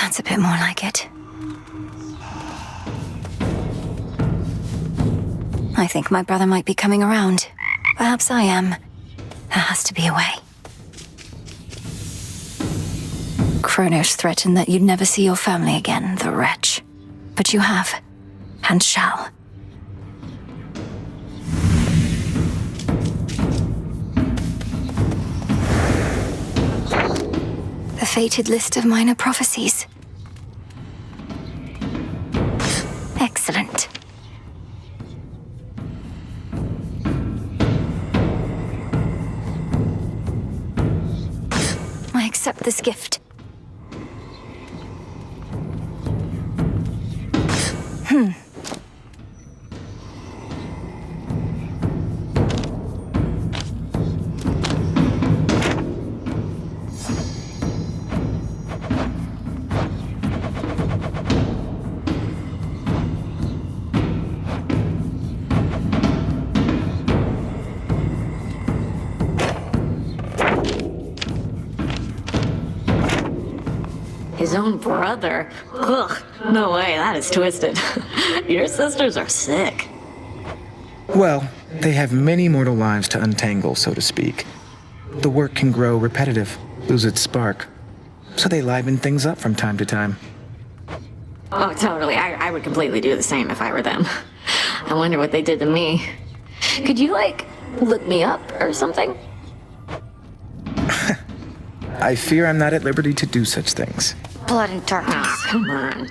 That's a bit more like it. I think my brother might be coming around. Perhaps I am. There has to be a way. Kronos threatened that you'd never see your family again, the wretch. But you have, and shall. The fated list of minor prophecies. Excellent. I accept this gift. His own brother? Ugh, no way, that is twisted. Your sisters are sick. Well, they have many mortal lives to untangle, so to speak. The work can grow repetitive, lose its spark. So they liven things up from time to time. Oh, totally. I would completely do the same if I were them. I wonder what they did to me. Could you, look me up or something? I fear I'm not at liberty to do such things. Blood and darkness. Ah, come on.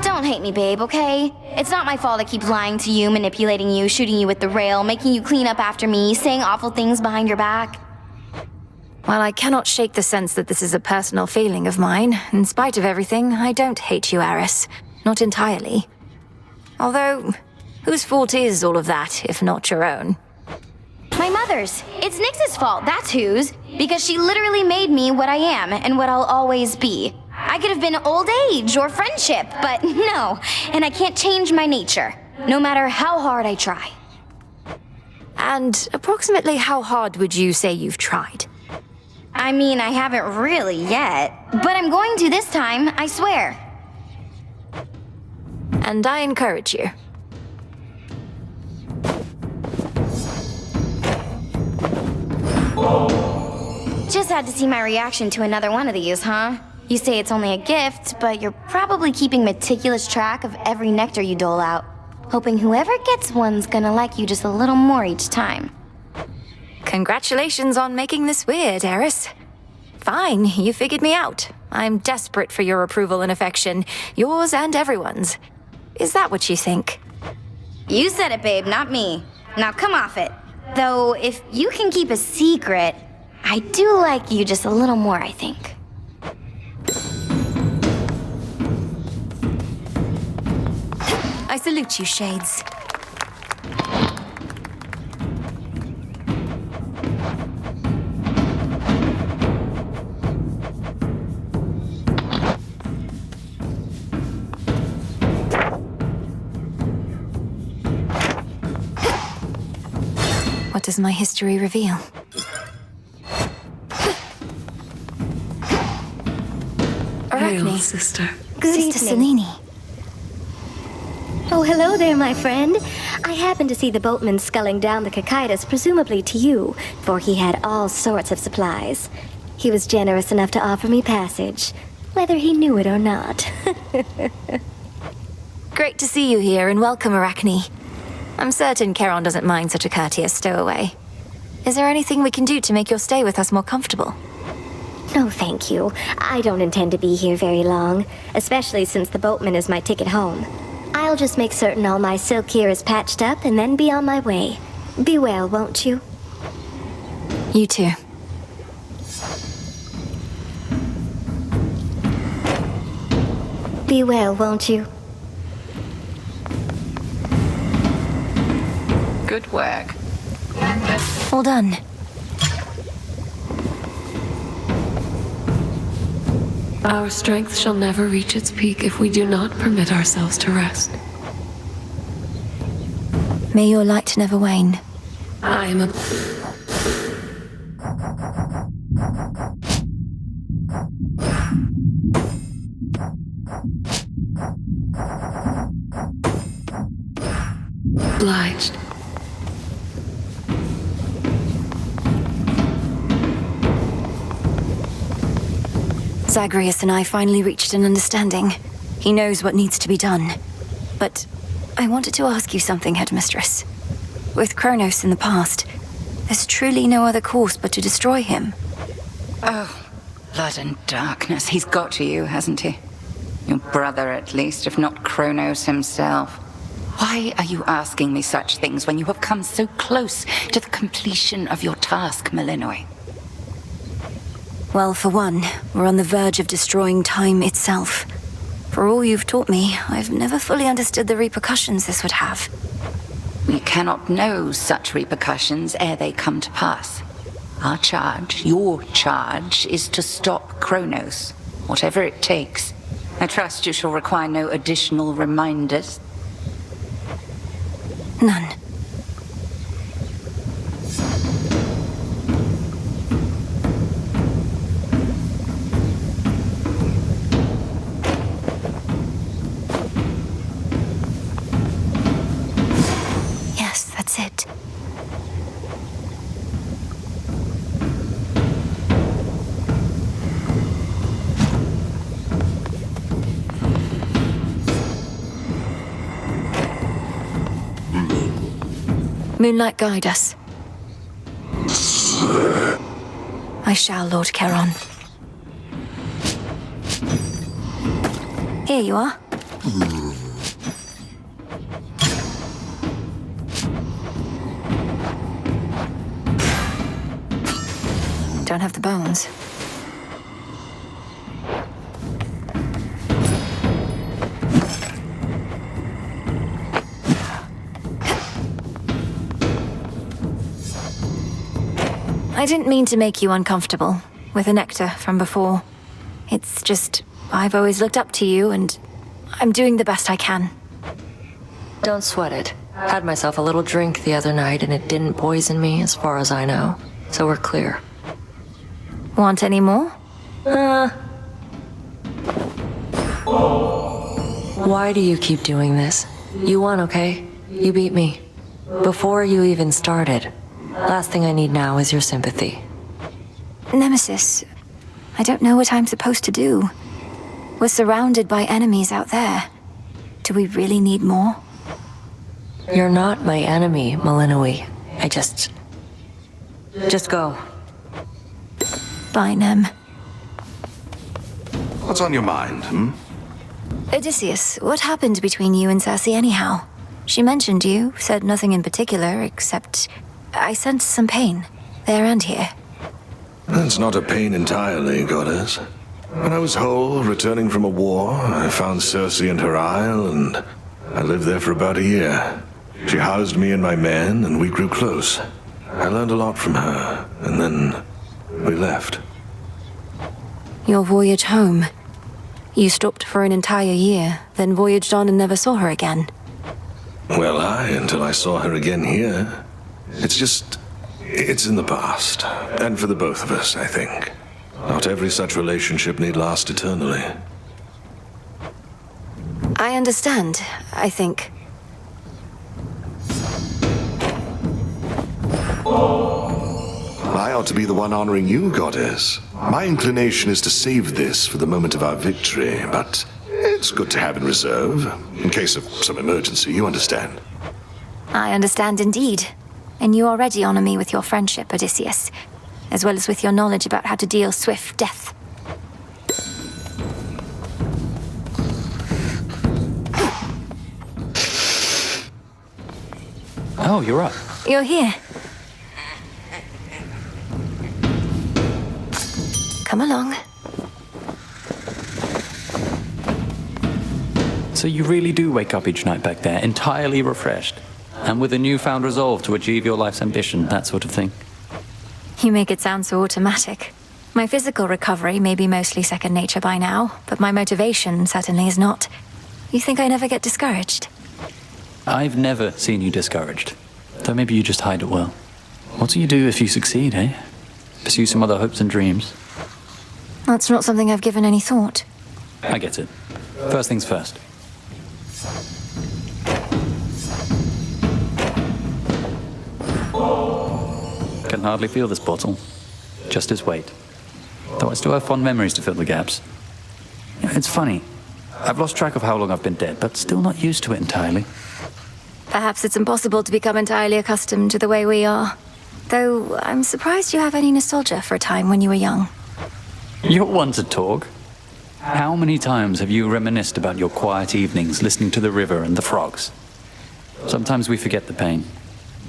Don't hate me, babe, okay? It's not my fault I keep lying to you, manipulating you, shooting you with the rail, making you clean up after me, saying awful things behind your back. While I cannot shake the sense that this is a personal feeling of mine, in spite of everything, I don't hate you, Eris. Not entirely. Although, whose fault is all of that, if not your own? My mother's. It's Nyx's fault, that's whose. Because she literally made me what I am, and what I'll always be. I could have been old age or friendship, but no. And I can't change my nature, no matter how hard I try. And approximately how hard would you say you've tried? I mean, I haven't really yet, but I'm going to this time, I swear. And I encourage you. Just had to see my reaction to another one of these, huh? You say it's only a gift, but you're probably keeping meticulous track of every nectar you dole out, hoping whoever gets one's gonna like you just a little more each time. Congratulations on making this weird, Eris. Fine, you figured me out. I'm desperate for your approval and affection, yours and everyone's. Is that what you think? You said it, babe, not me. Now come off it. Though, if you can keep a secret, I do like you just a little more, I think. I salute you, Shades. What does my history reveal? Hail, sister. Sister Selene. Oh, hello there, my friend. I happened to see the boatman sculling down the Cicadas, presumably to you, for he had all sorts of supplies. He was generous enough to offer me passage, whether he knew it or not. Great to see you here, and welcome, Arachne. I'm certain Charon doesn't mind such a courteous stowaway. Is there anything we can do to make your stay with us more comfortable? No, thank you. I don't intend to be here very long, especially since the boatman is my ticket home. I'll just make certain all my silk here is patched up and then be on my way. Be well, won't you? You too. Be well, won't you? Good work. All done. Our strength shall never reach its peak if we do not permit ourselves to rest. May your light never wane. I am a... Obliged. Zagreus and I finally reached an understanding. He knows what needs to be done. But I wanted to ask you something, Headmistress. With Kronos in the past, there's truly no other course but to destroy him. Oh, blood and darkness. He's got to you, hasn't he? Your brother, at least, if not Kronos himself. Why are you asking me such things when you have come so close to the completion of your task, Malinois? Well, for one, we're on the verge of destroying time itself. For all you've taught me, I've never fully understood the repercussions this would have. We cannot know such repercussions ere they come to pass. Our charge, your charge, is to stop Kronos, whatever it takes. I trust you shall require no additional reminders. None. Yes, that's it. Moonlight, guide us. I shall, Lord Charon. Here you are. Don't have the bones. I didn't mean to make you uncomfortable with the nectar from before. It's just, I've always looked up to you, and I'm doing the best I can. Don't sweat it. Had myself a little drink the other night and it didn't poison me as far as I know. So we're clear. Want any more? Why do you keep doing this? You won, okay? You beat me. Before you even started. Last thing I need now is your sympathy. Nemesis, I don't know what I'm supposed to do. We're surrounded by enemies out there. Do we really need more? You're not my enemy, Malinois. Just go. Bye, Nem. What's on your mind, Odysseus, what happened between you and Circe anyhow? She mentioned you, said nothing in particular, except I sensed some pain, there and here. That's not a pain entirely, goddess. When I was whole, returning from a war, I found Circe and her isle, and I lived there for about a year. She housed me and my men, and we grew close. I learned a lot from her, and then we left. Your voyage home. You stopped for an entire year, then voyaged on and never saw her again. Well, until I saw her again here. It's in the past. And for the both of us, I think. Not every such relationship need last eternally. I understand, I think. I ought to be the one honoring you, goddess. My inclination is to save this for the moment of our victory, but it's good to have in reserve. In case of some emergency, you understand. I understand indeed. And you already honor me with your friendship, Odysseus, as well as with your knowledge about how to deal swift death. Oh, you're up. You're here. Come along. So you really do wake up each night back there, entirely refreshed, and with a newfound resolve to achieve your life's ambition, that sort of thing. You make it sound so automatic. My physical recovery may be mostly second nature by now, but my motivation certainly is not. You think I never get discouraged? I've never seen you discouraged. Though maybe you just hide it well. What do you do if you succeed, eh? Pursue some other hopes and dreams? That's not something I've given any thought. I get it. First things first. can hardly feel this bottle. Just his weight. Though I still have fond memories to fill the gaps. It's funny. I've lost track of how long I've been dead, but still not used to it entirely. Perhaps it's impossible to become entirely accustomed to the way we are. Though I'm surprised you have any nostalgia for a time when you were young. You're one to talk. How many times have you reminisced about your quiet evenings listening to the river and the frogs? Sometimes we forget the pain,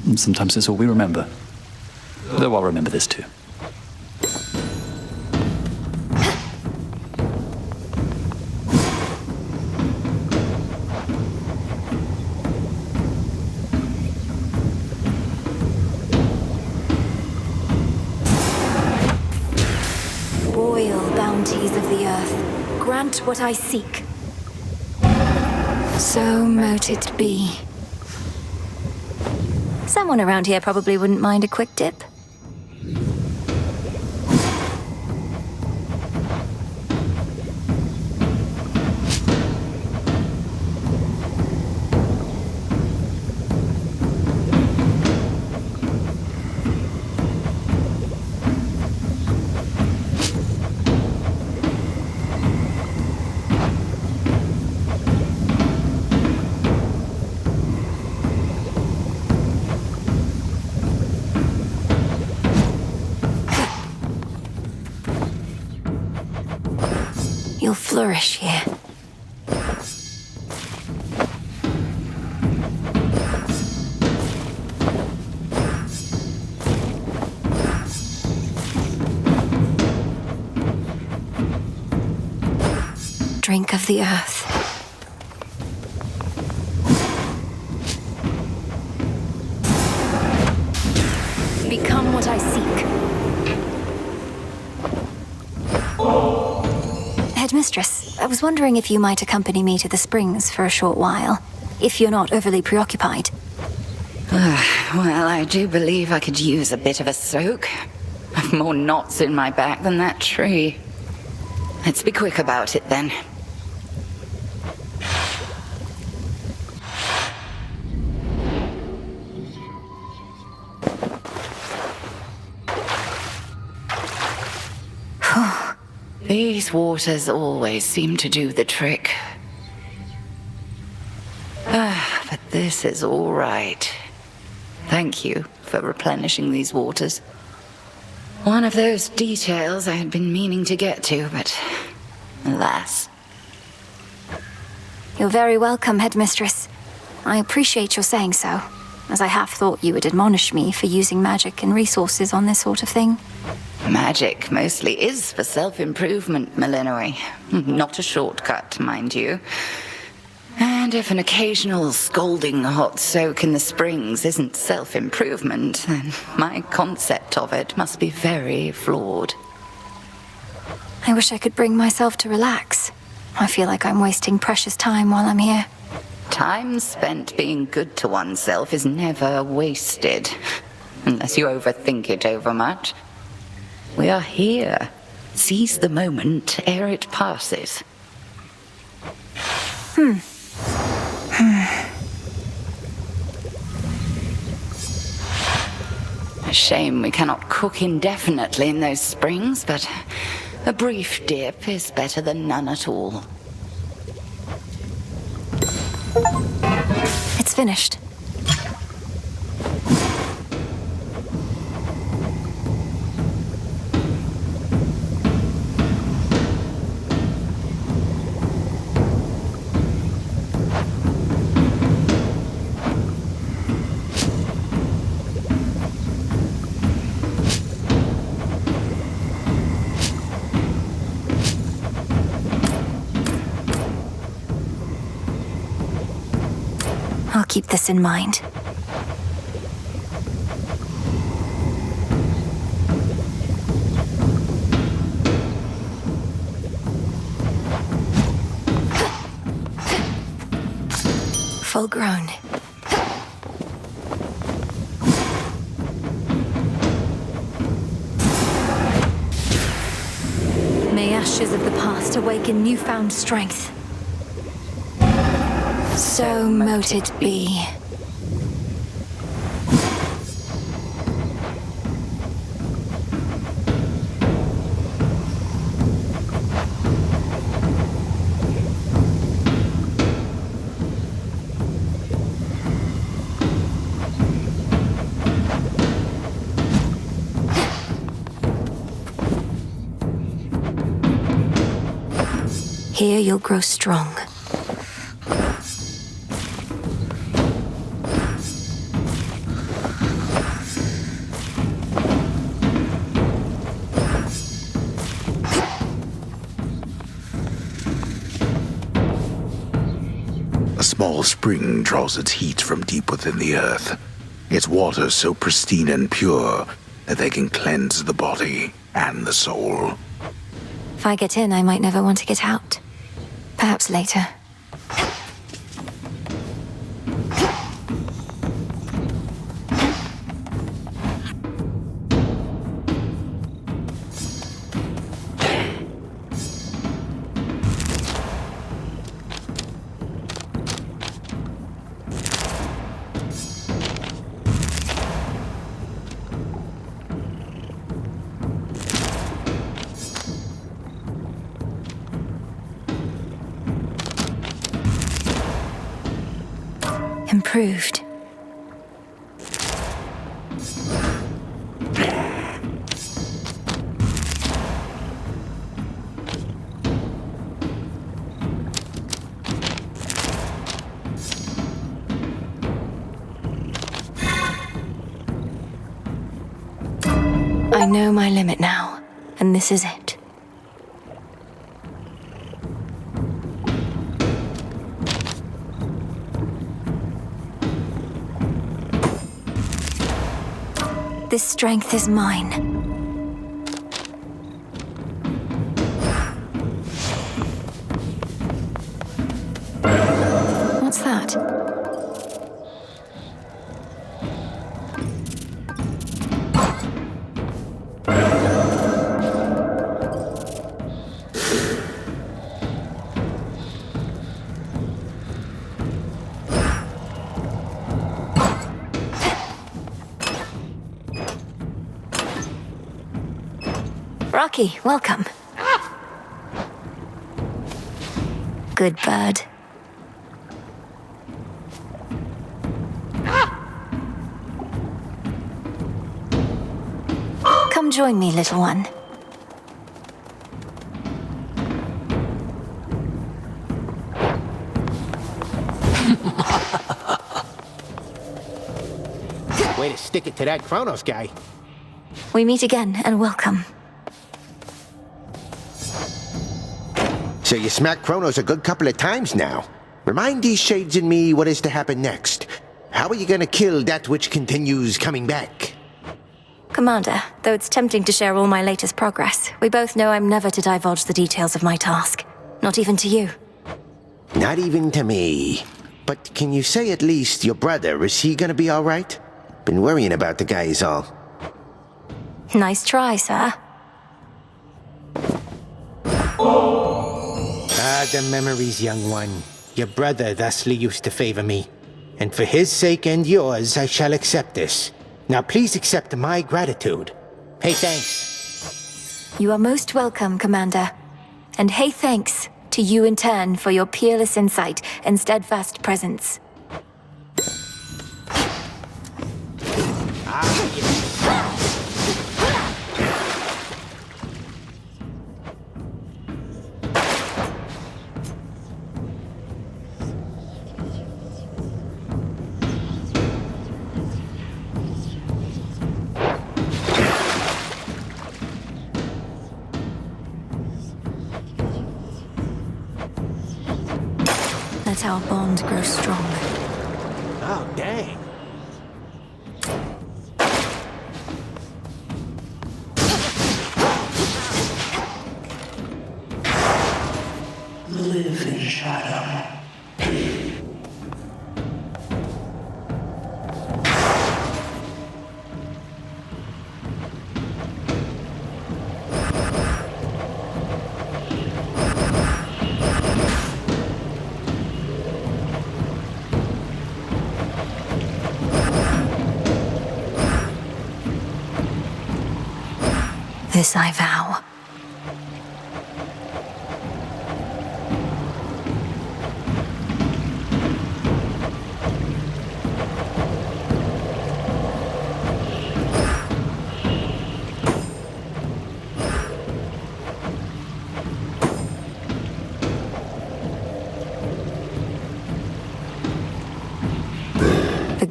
and sometimes it's all we remember. Though I'll remember this too. Royal bounties of the earth, grant what I seek. So mote it be. Someone around here probably wouldn't mind a quick dip. You'll flourish here. Drink of the earth. Become what I seek. Headmistress, I was wondering if you might accompany me to the springs for a short while, if you're not overly preoccupied. Well, I do believe I could use a bit of a soak. I've more knots in my back than that tree. Let's be quick about it then. These waters always seem to do the trick. But this is all right. Thank you for replenishing these waters. One of those details I had been meaning to get to, but alas. You're very welcome, Headmistress. I appreciate your saying so, as I half thought you would admonish me for using magic and resources on this sort of thing. Magic mostly is for self-improvement, Malinois. Not a shortcut, mind you. And if an occasional scalding hot soak in the springs isn't self-improvement, then my concept of it must be very flawed. I wish I could bring myself to relax. I feel like I'm wasting precious time while I'm here. Time spent being good to oneself is never wasted, unless you overthink it overmuch. We are here. Seize the moment ere it passes. A shame we cannot cook indefinitely in those springs, but a brief dip is better than none at all. It's finished. I'll keep this in mind. Full grown. May ashes of the past awaken newfound strength. So mote it be. Here you'll grow strong. A small spring draws its heat from deep within the earth. Its water so pristine and pure that they can cleanse the body and the soul. If I get in, I might never want to get out. Perhaps later. Improved. I know my limit now, and this is it. This strength is mine. What's that? Rocky, welcome. Good bird. Come join me, little one. Way to stick it to that Kronos guy. We meet again, and welcome. So you smacked Kronos a good couple of times now. Remind these shades in me what is to happen next. How are you gonna kill that which continues coming back? Commander, though it's tempting to share all my latest progress, we both know I'm never to divulge the details of my task. Not even to you. Not even to me. But can you say at least your brother, is he gonna be alright? Been worrying about the guy is all. Nice try, sir. Ah, the memories, young one. Your brother thusly used to favor me. And for his sake and yours, I shall accept this. Now please accept my gratitude. Hey, thanks. You are most welcome, Commander. And hey, thanks to you in turn for your peerless insight and steadfast presence. Ah, yes. Let our bond grow strong. Oh, dang. Live in shadow. This I vow.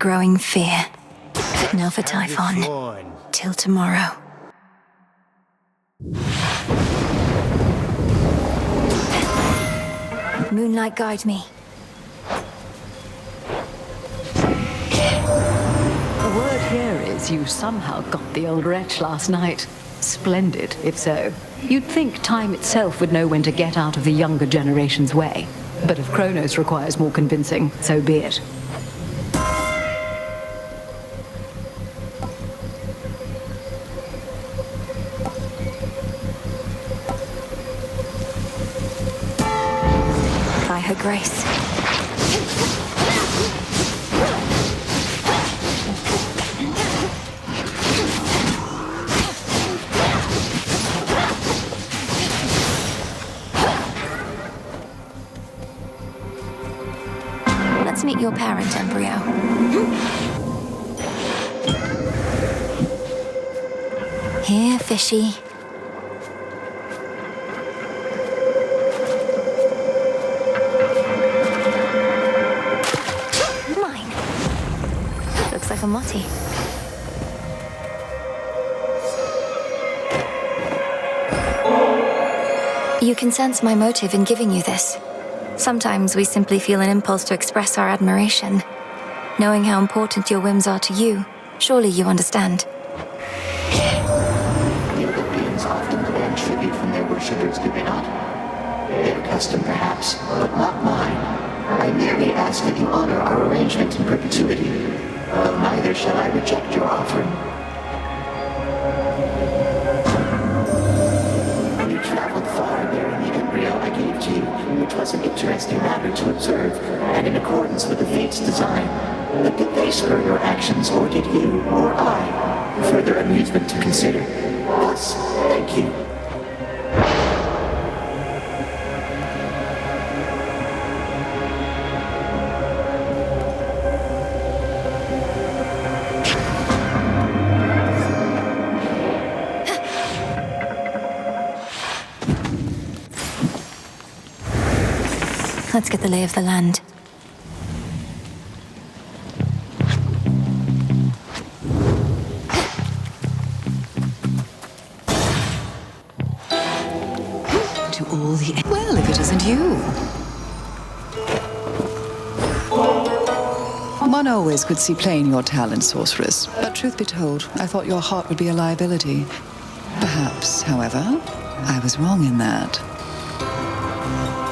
growing fear. Now for Typhon. Sworn. Till tomorrow. Moonlight, guide me. The word here is you somehow got the old wretch last night. Splendid, if so. You'd think time itself would know when to get out of the younger generation's way. But if Kronos requires more convincing, so be it. By her grace. Let's meet your parent, embryo. Here, fishy. Mine. Looks like a motty. You can sense my motive in giving you this. Sometimes we simply feel an impulse to express our admiration. Knowing how important your whims are to you, surely you understand. Europeans often demand tribute from their worshippers, do they not? Their custom, perhaps, but not mine. I merely ask that you honor our arrangement in perpetuity, though neither shall I reject your offering. You traveled far bearing the embryo I gave to you, which was an interesting matter to observe, and in accordance with the Fates' design. But did they spur your actions, or did you, or I? Further amusement to consider. Thus, thank you. Let's get the lay of the land. To all the... Well, if it isn't you. One always could see plain your talent, sorceress. But truth be told, I thought your heart would be a liability. Perhaps, however, I was wrong in that.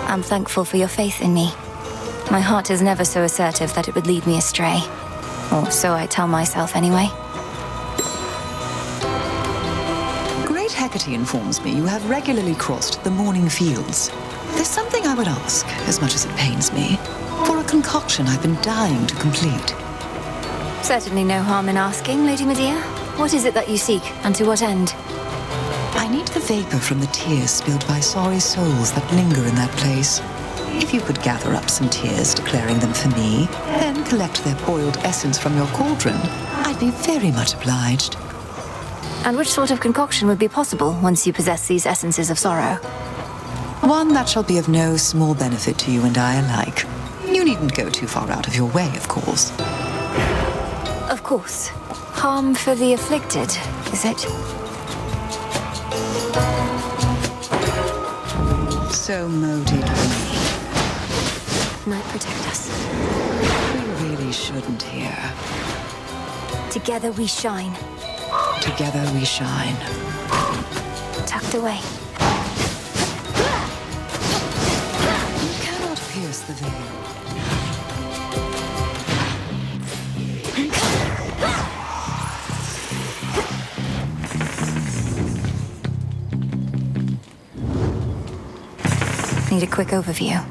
I'm thankful for your faith in me. My heart is never so assertive that it would lead me astray. Or so I tell myself anyway. Great Hecate informs me you have regularly crossed the morning fields. There's something I would ask, as much as it pains me, for a concoction I've been dying to complete. Certainly no harm in asking, Lady Medea. What is it that you seek, and to what end? I need the vapor from the tears spilled by sorry souls that linger in that place. If you could gather up some tears declaring them for me, then collect their boiled essence from your cauldron, I'd be very much obliged. And which sort of concoction would be possible once you possess these essences of sorrow? One that shall be of no small benefit to you and I alike. You needn't go too far out of your way, of course. Of course. Harm for the afflicted, is it? So moted me. Night protect us. We really shouldn't here. Together we shine. Together we shine. Tucked away. You cannot pierce the veil. Need a quick overview.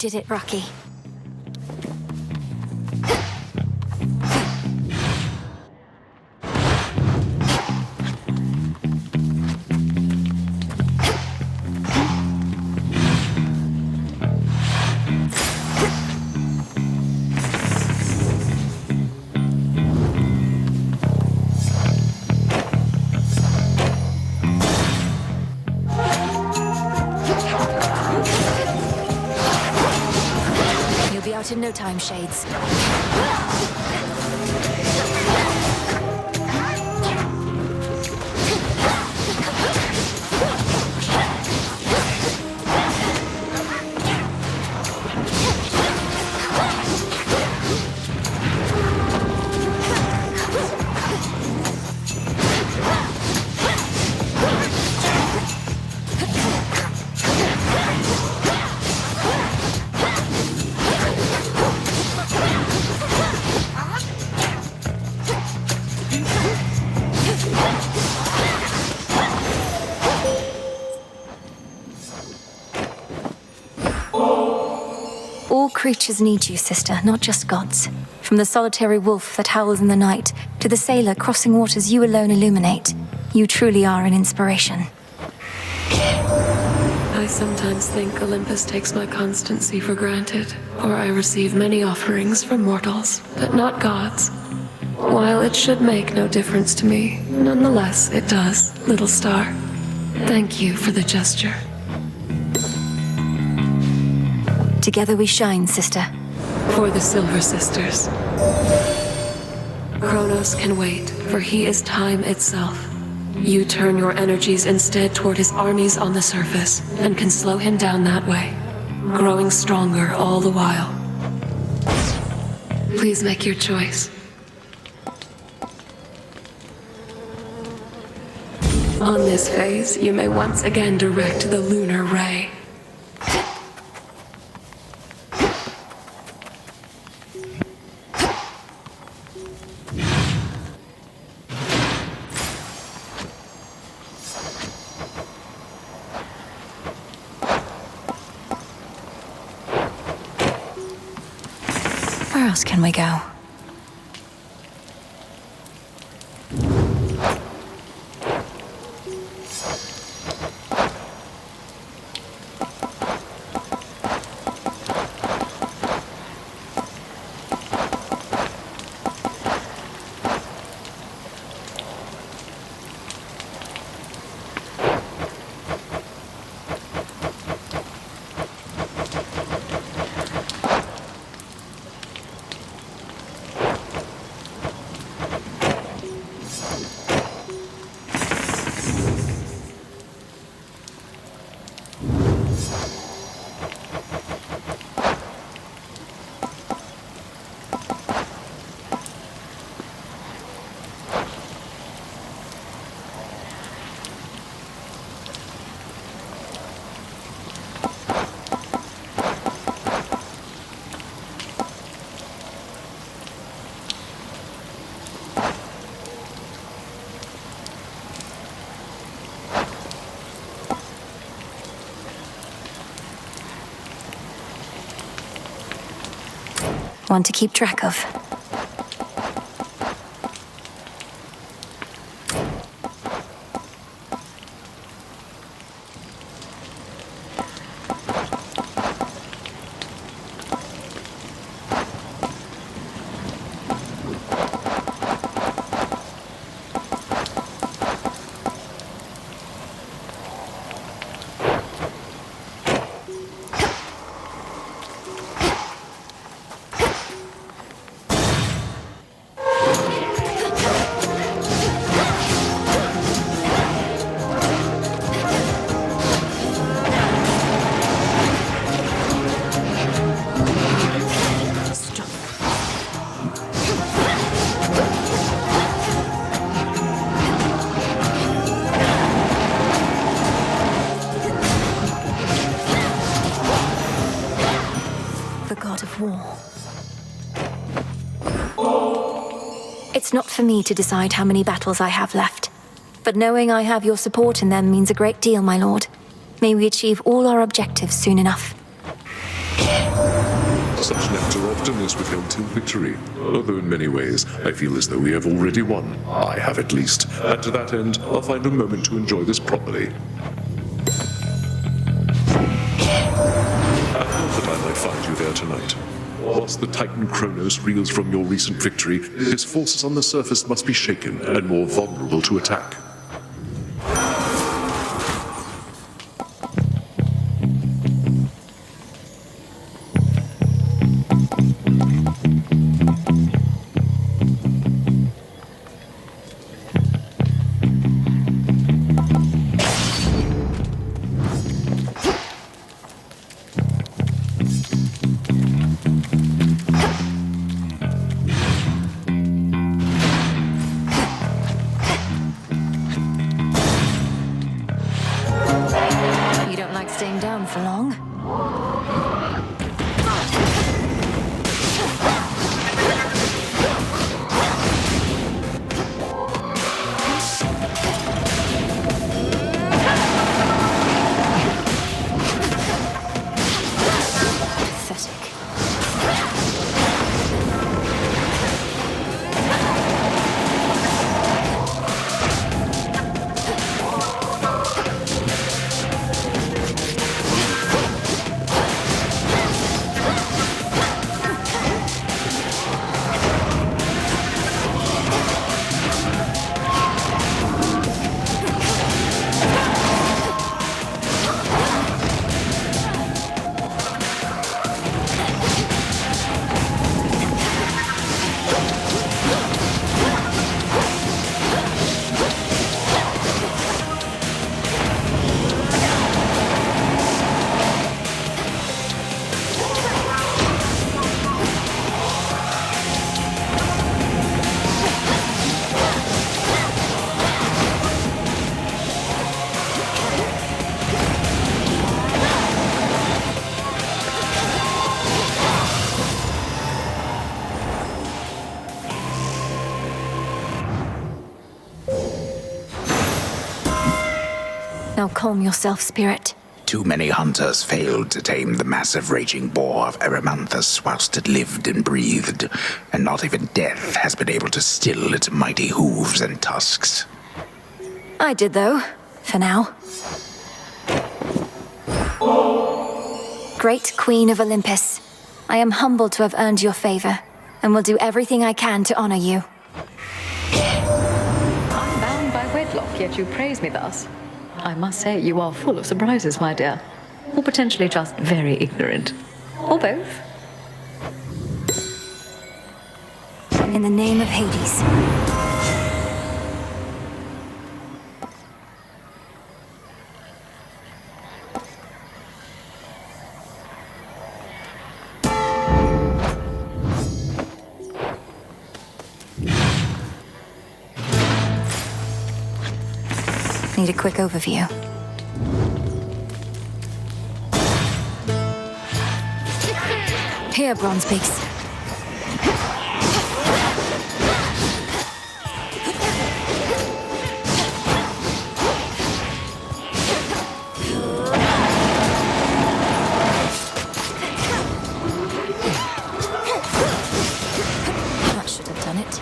did it, Rocky. You'll be out in no time, Shades. All creatures need you, sister, not just gods. From the solitary wolf that howls in the night, to the sailor crossing waters you alone illuminate. You truly are an inspiration. I sometimes think Olympus takes my constancy for granted, or I receive many offerings from mortals, but not gods. While it should make no difference to me, nonetheless it does, little star. Thank you for the gesture. Together we shine, sister. For the Silver Sisters. Kronos can wait, for he is time itself. You turn your energies instead toward his armies on the surface, and can slow him down that way, growing stronger all the while. Please make your choice. On this phase, you may once again direct the lunar ray. Where else can we go? One to keep track of. War. It's not for me to decide how many battles I have left, but knowing I have your support in them means a great deal, my lord. May we achieve all our objectives soon enough. Such nectar often is withheld till victory, although in many ways I feel as though we have already won. I have at least, and to that end, I'll find a moment to enjoy this properly. I thought that I might find you there tonight. Once the Titan Kronos reels from your recent victory, his forces on the surface must be shaken and more vulnerable to attack. Staying down for long? Pathetic. Now calm yourself, Spirit. Too many hunters failed to tame the massive raging boar of Erymanthus whilst it lived and breathed, and not even death has been able to still its mighty hooves and tusks. I did, though. For now. Great Queen of Olympus, I am humbled to have earned your favor, and will do everything I can to honor you. I'm bound by wedlock, yet you praise me thus. I must say you are full of surprises, my dear. Or potentially just very ignorant. Or both. In the name of Hades. Need a quick overview. Here, Bronzebeaks. That should have done it.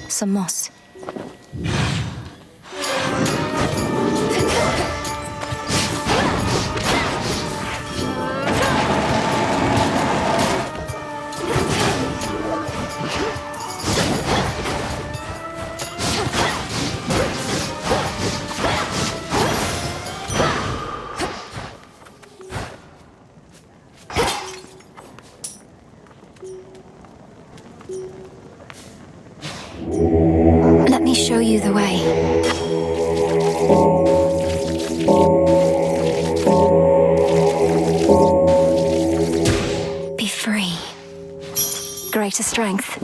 Some moss. Let me show you the way. Be free. Greater strength.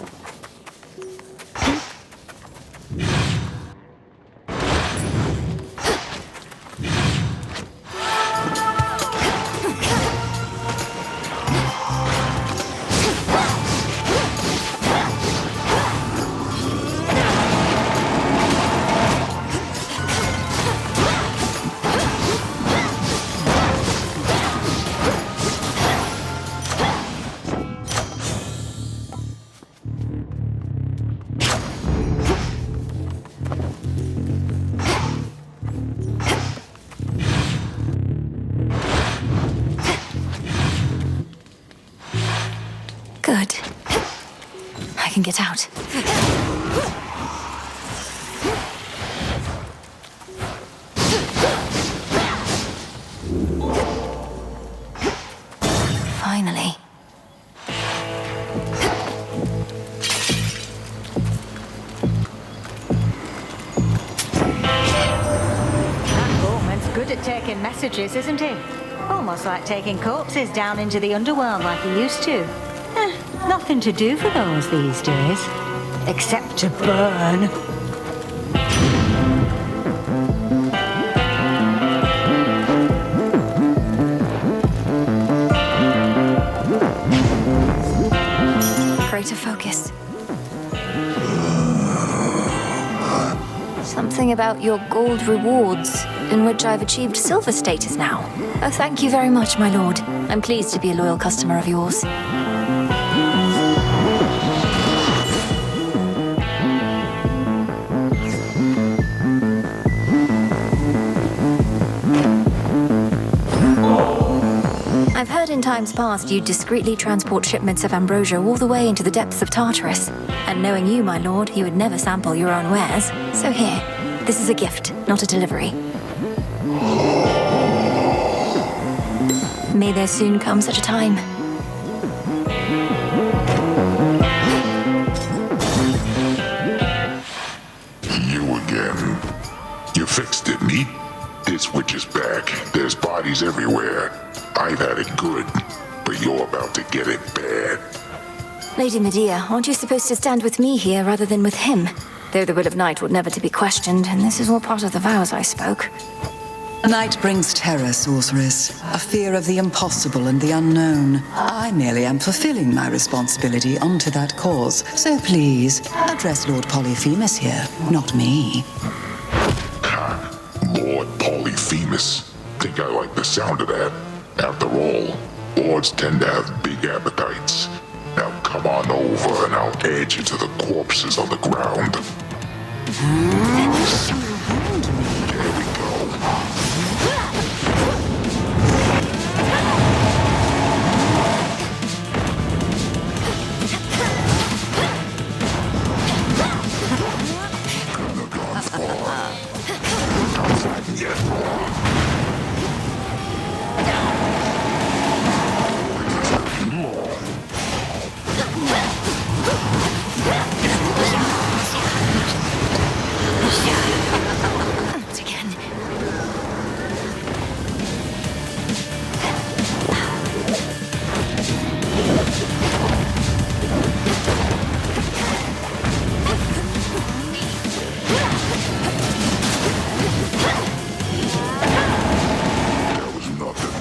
can get out. Finally. That Bowman's good at taking messages, isn't he? Almost like taking corpses down into the underworld like he used to. Nothing to do for those these days. Except to burn. Greater focus. Something about your gold rewards, in which I've achieved silver status now. Oh, thank you very much, my lord. I'm pleased to be a loyal customer of yours. I've heard in times past you discreetly transport shipments of ambrosia all the way into the depths of Tartarus. And knowing you, my lord, you would never sample your own wares. So here, this is a gift, not a delivery. May there soon come such a time. You again. You fixed it, neat. This witch is back. There's bodies everywhere. I've had it good, but you're about to get it bad. Lady Medea, aren't you supposed to stand with me here rather than with him? Though the will of Night would never to be questioned, and this is all part of the vows I spoke. Night brings terror, sorceress. A fear of the impossible and the unknown. I merely am fulfilling my responsibility unto that cause. So please, address Lord Polyphemus here, not me. Lord Polyphemus. Think I like the sound of that. After all, lords tend to have big appetites. Now come on over and I'll add you to the corpses on the ground. There we go. Couldn't have gone far. Not frightened yet. Not again. That was nothing.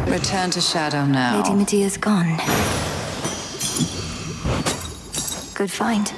Return to Shadow now. Lady Medea's gone. Good find.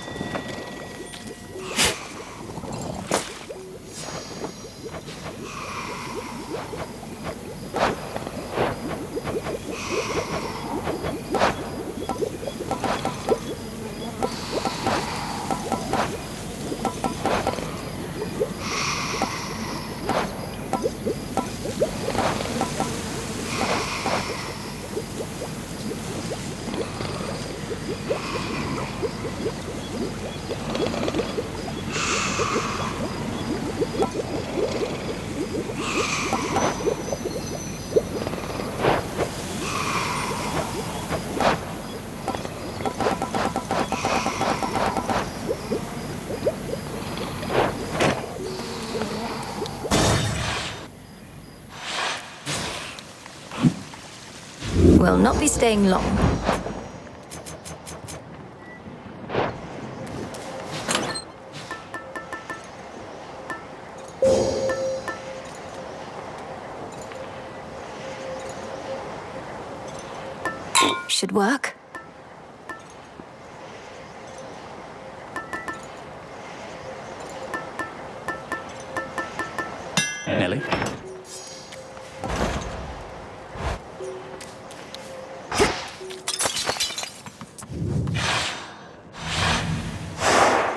will not be staying long. Should work. Nellie?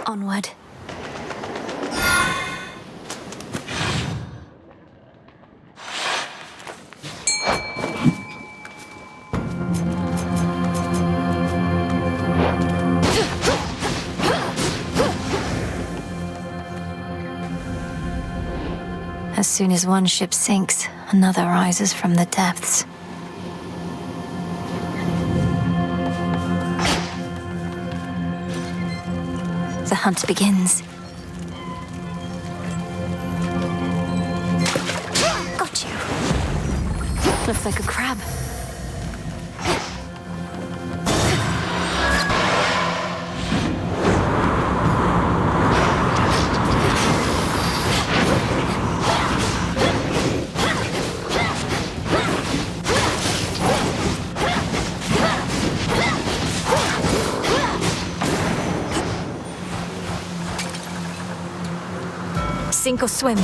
Onward. As soon as one ship sinks, another rises from the depths. The hunt begins. Got you. Looks like a crab. Sink or swim.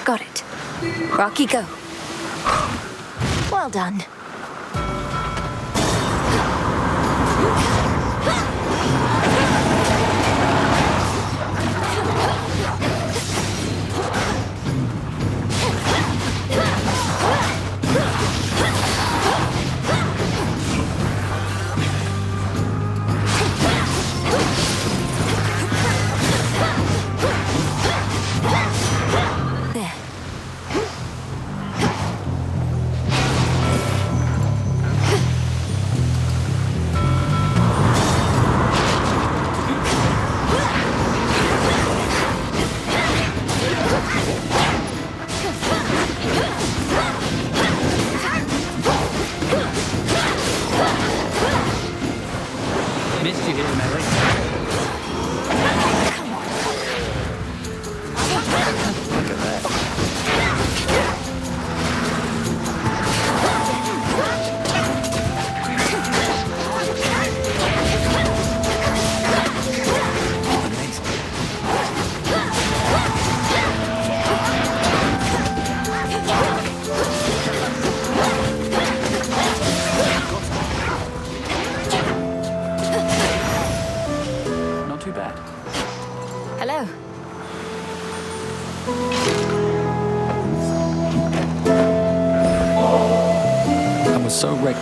Got it. Rocky, go. Well done. Missed you here, Nellie. Look at that.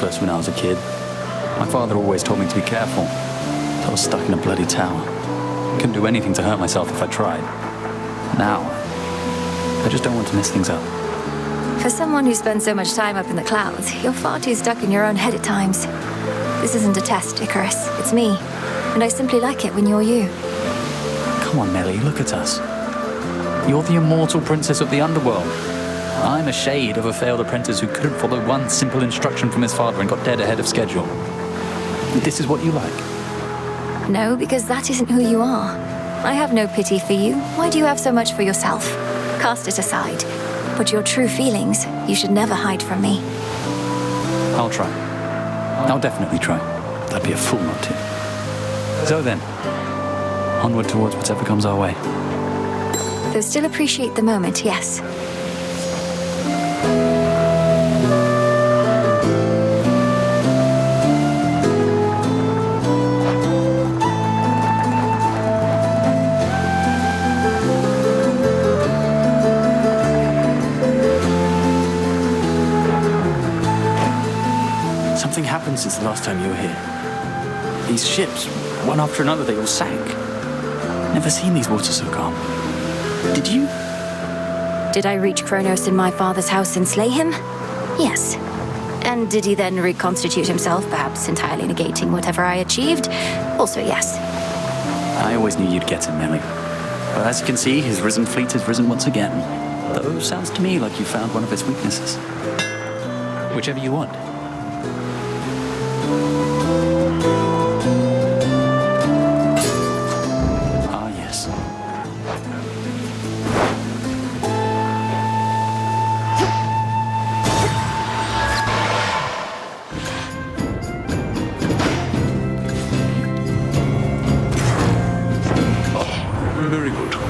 reckless when I was a kid. My father always told me to be careful. I was stuck in a bloody tower. Couldn't do anything to hurt myself if I tried. Now, I just don't want to mess things up. For someone who spends so much time up in the clouds, you're far too stuck in your own head at times. This isn't a test, Icarus. It's me. And I simply like it when you're you. Come on, Nellie, look at us. You're the immortal princess of the underworld. I'm a shade of a failed apprentice who couldn't follow one simple instruction from his father and got dead ahead of schedule. This is what you like? No, because that isn't who you are. I have no pity for you. Why do you have so much for yourself? Cast it aside. But your true feelings, you should never hide from me. I'll try. I'll definitely try. I'd be a fool not to. So then, onward towards whatever comes our way. Though still appreciate the moment, yes. Something happened since the last time you were here. These ships, one after another, they all sank. Never seen these waters so calm. Did you? Did I reach Kronos in my father's house and slay him? Yes. And did he then reconstitute himself, perhaps entirely negating whatever I achieved? Also yes. I always knew you'd get him, Nellie. But as you can see, his risen fleet has risen once again. Though sounds to me like you found one of its weaknesses. Whichever you want. Very good. Try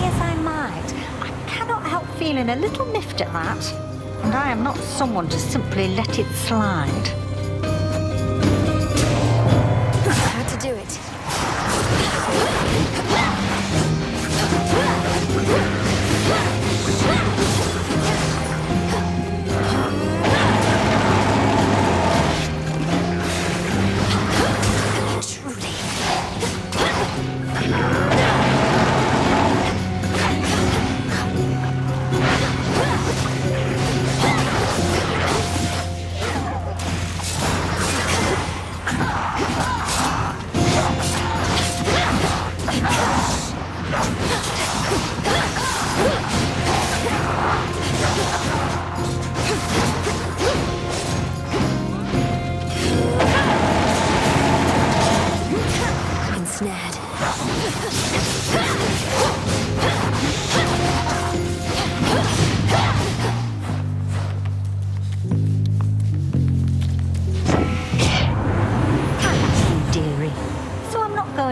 as I might, I cannot help feeling a little miffed at that. And I am not someone to simply let it slide. How to do it?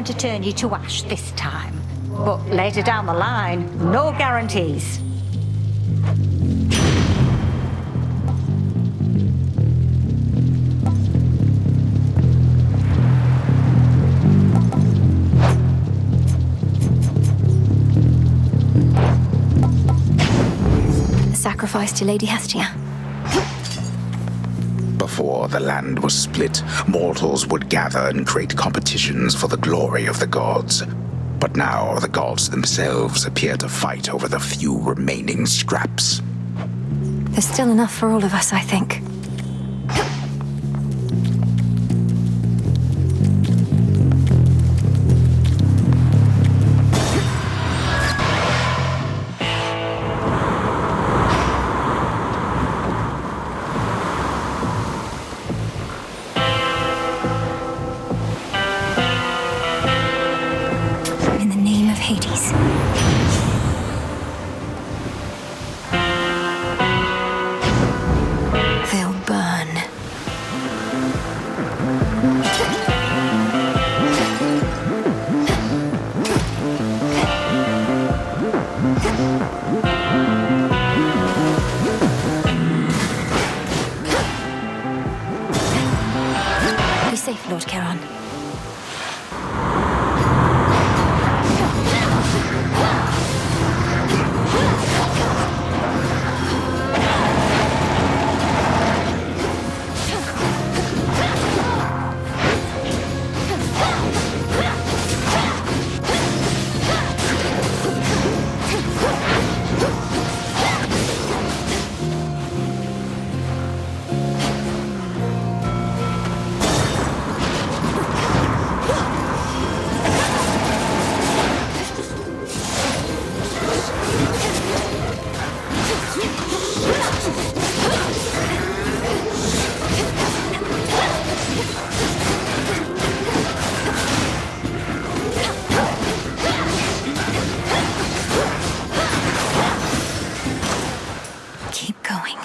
To turn you to ash this time. But later down the line, no guarantees. A sacrifice to Lady Hestia. Before the land was split, mortals would gather and create competitions for the glory of the gods. But now the gods themselves appear to fight over the few remaining scraps. There's still enough for all of us, I think. HADES. They'll burn. Be safe, Lord Charon. Keep going.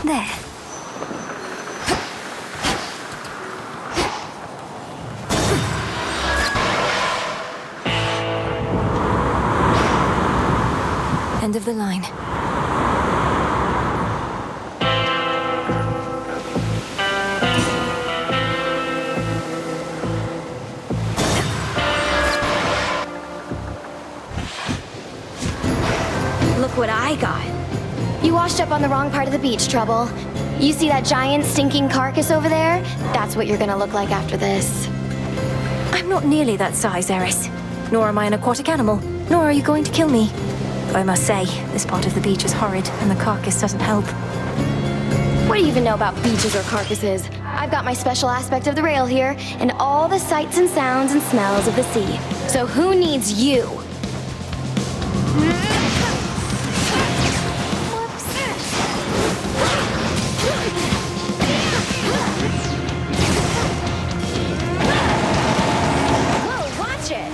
There. End of the line. Look what I got. You washed up on the wrong part of the beach, Trouble. You see that giant stinking carcass over there? That's what you're gonna look like after this. I'm not nearly that size, Eris. Nor am I an aquatic animal. Nor are you going to kill me. Though I must say, this part of the beach is horrid, and the carcass doesn't help. What do you even know about beaches or carcasses? I've got my special aspect of the rail here, and all the sights and sounds and smells of the sea. So who needs you? Whoa, watch it!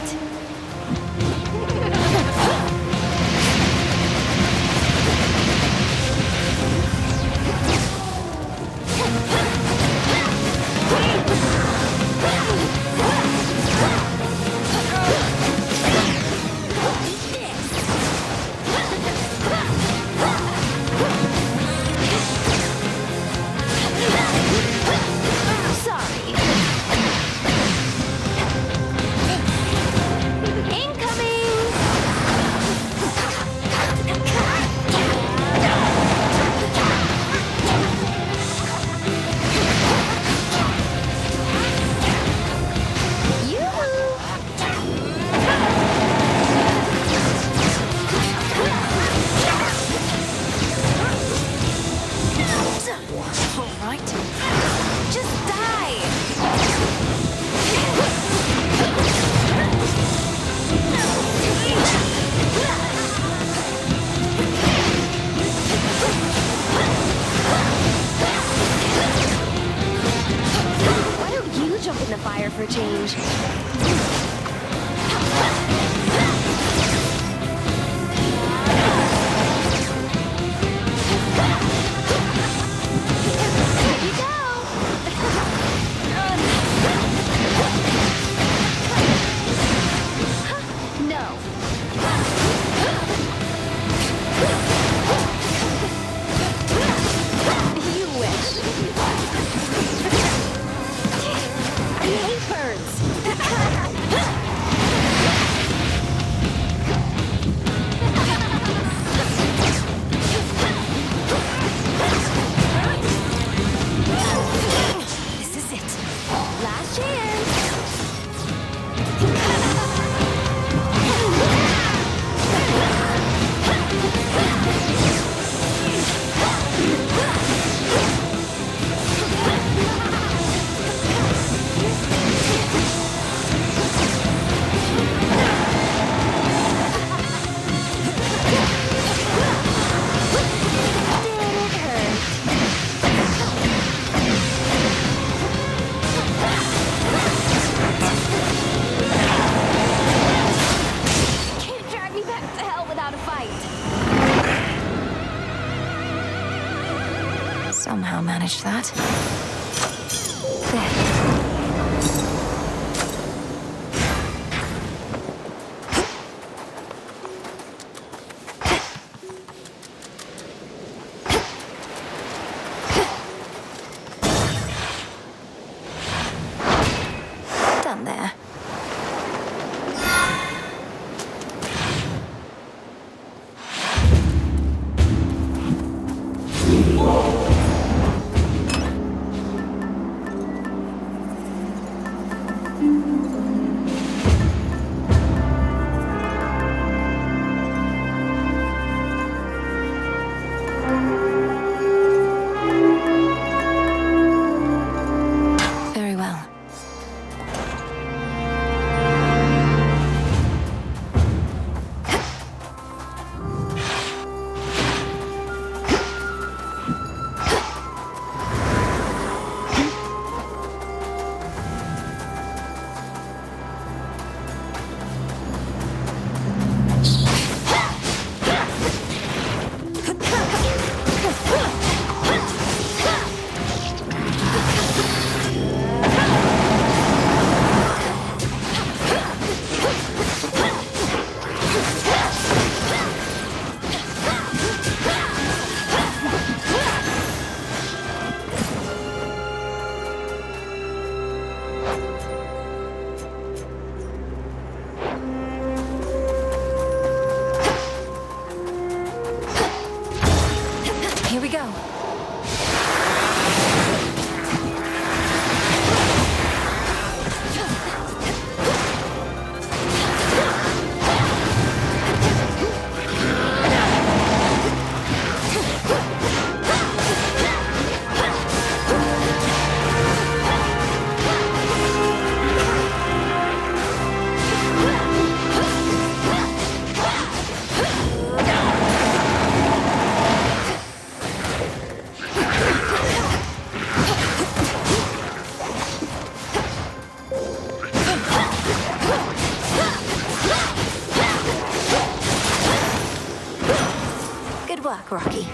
For a change. Somehow managed that. There. Done there. Here we go. Good work, Rocky.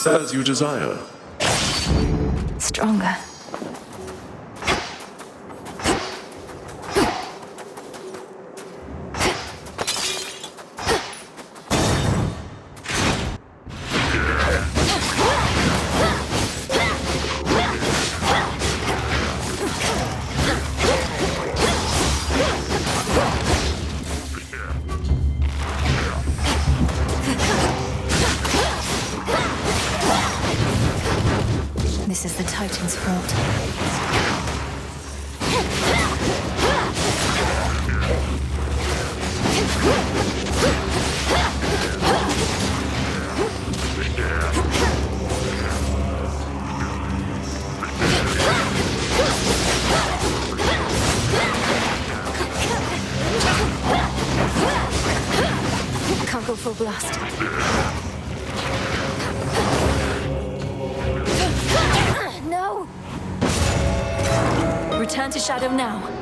As you desire. Stronger. This is the Titan's fault. Can't go full blast. No! Return to Shadow now.